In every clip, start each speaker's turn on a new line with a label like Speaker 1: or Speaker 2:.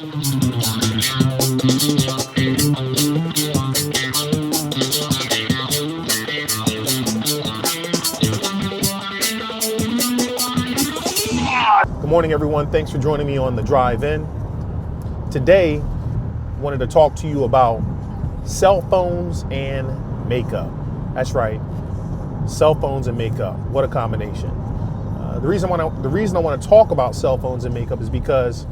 Speaker 1: Good morning, everyone. Thanks for joining me on the drive in. Today, I wanted to talk to you about cell phones and makeup. That's right, cell phones and makeup. What a combination. The reason I want to talk about cell phones and makeup is because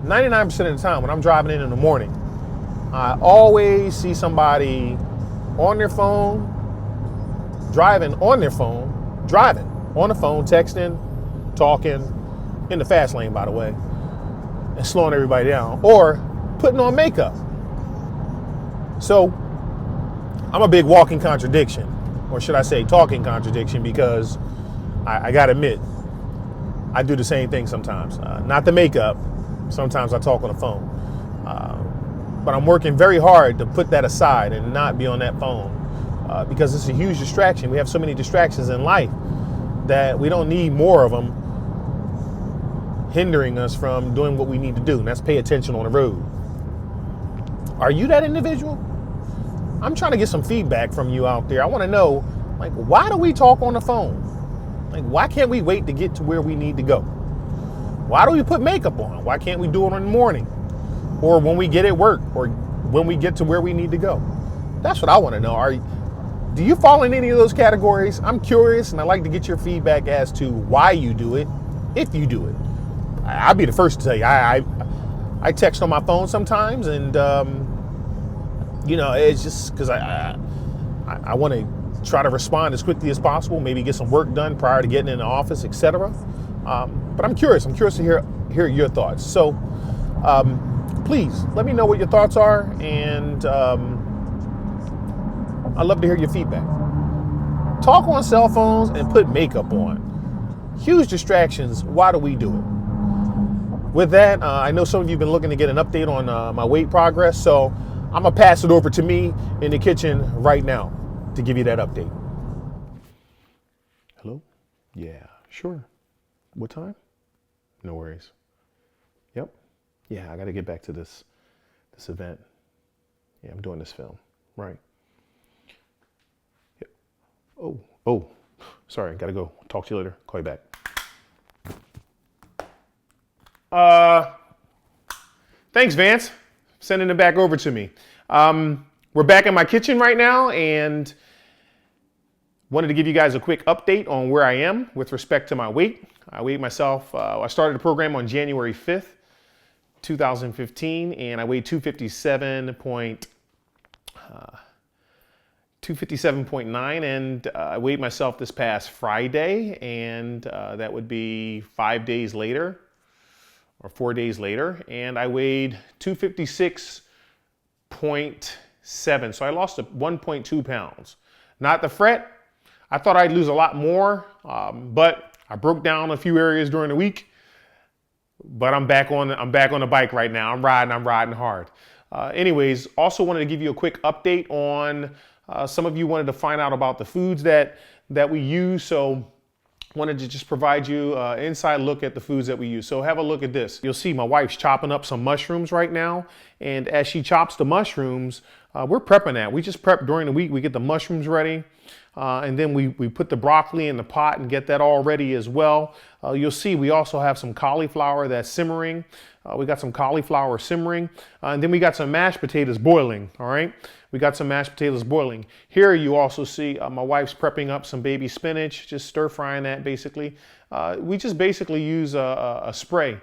Speaker 1: 99% of the time when I'm driving in the morning, I always see somebody on their phone, driving on the phone, texting, talking, in the fast lane, by the way, and slowing everybody down, or putting on makeup. So I'm a big walking contradiction, or should I say talking contradiction, because I gotta admit, I do the same thing sometimes. Not the makeup, sometimes I talk on the phone. But I'm working very hard to put that aside and not be on that phone, because it's a huge distraction. We have so many distractions in life that we don't need more of them hindering us from doing what we need to do, and that's pay attention on the road. Are you that individual? I'm trying to get some feedback from you out there. I want to know, why do we talk on the phone? Why can't we wait to get to where we need to go? Why do we put makeup on? Why can't we do it in the morning, or when we get at work, or when we get to where we need to go? That's what I want to know. Do you fall in any of those categories? I'm curious, and I'd like to get your feedback as to why you do it, if you do it. I'll be the first to tell you, I text on my phone sometimes, and it's just because I want to try to respond as quickly as possible, maybe get some work done prior to getting in the office, etc. But I'm curious to hear your thoughts. So please let me know what your thoughts are, and I'd love to hear your feedback. Talk on cell phones and put makeup on. Huge distractions. Why do we do it? With that, I know some of you have been looking to get an update on my weight progress, so I'm going to pass it over to me in the kitchen right now to give you that update. Hello? Yeah, sure. What time? No worries. Yep. Yeah, I got to get back to this event. Yeah, I'm doing this film. Right. Yep. Oh, sorry, got to go. Talk to you later. Call you back. Thanks, Vance. Sending it back over to me. We're back in my kitchen right now, and wanted to give you guys a quick update on where I am with respect to my weight. I weighed myself, I started the program on January 5th, 2015, and I weighed 257.9, and I weighed myself this past Friday, and that would be 5 days later, or 4 days later, and I weighed 256.7, so I lost 1.2 pounds. Not the fret. I thought I'd lose a lot more, but I broke down a few areas during the week. But I'm back on the bike right now. I'm riding hard. Anyways, also wanted to give you a quick update on some of you wanted to find out about the foods that we use, so wanted to just provide you an inside look at the foods that we use. So have a look at this. You'll see my wife's chopping up some mushrooms right now, and as she chops the mushrooms, we're prepping that. We just prep during the week. We get the mushrooms ready, and then we put the broccoli in the pot and get that all ready as well. You'll see we also have some cauliflower that's simmering. We got some cauliflower simmering, and then we got some mashed potatoes boiling, all right? We got some mashed potatoes boiling. Here you also see my wife's prepping up some baby spinach, just stir frying that basically. We just basically use a spray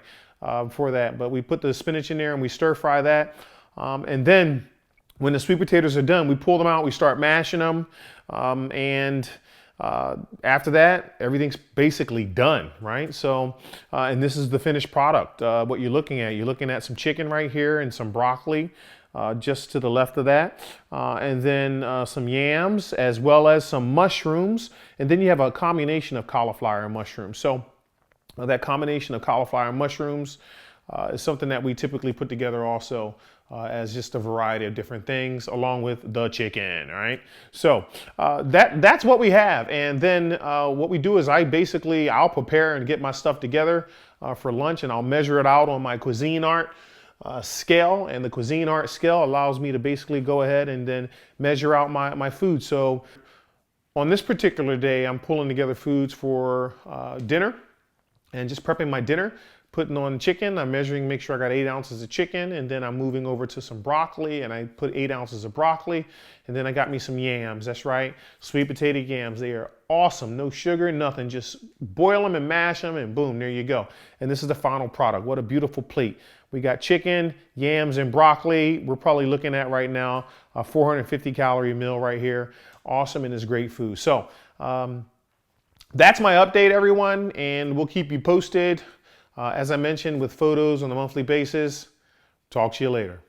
Speaker 1: for that, but we put the spinach in there and we stir fry that. And then when the sweet potatoes are done, we pull them out, we start mashing them, and after that, everything's basically done, right? So, and this is the finished product. What you're looking at some chicken right here and some broccoli just to the left of that, and then some yams as well as some mushrooms, and then you have a combination of cauliflower and mushrooms. So that combination of cauliflower and mushrooms is something that we typically put together also as just a variety of different things along with the chicken. All right. So that's what we have. And then what we do is I'll prepare and get my stuff together for lunch, and I'll measure it out on my Cuisinart scale. And the Cuisinart scale allows me to basically go ahead and then measure out my food. So on this particular day, I'm pulling together foods for dinner and just prepping my dinner. Putting on chicken, I'm measuring, make sure I got 8 ounces of chicken, and then I'm moving over to some broccoli, and I put 8 ounces of broccoli, and then I got me some yams. That's right, sweet potato yams. They are awesome, no sugar, nothing. Just boil them and mash them, and boom, there you go. And this is the final product. What a beautiful plate. We got chicken, yams, and broccoli. We're probably looking at right now a 450 calorie meal right here. Awesome, and it's great food. So that's my update, everyone, and we'll keep you posted. As I mentioned, with photos on a monthly basis. Talk to you later.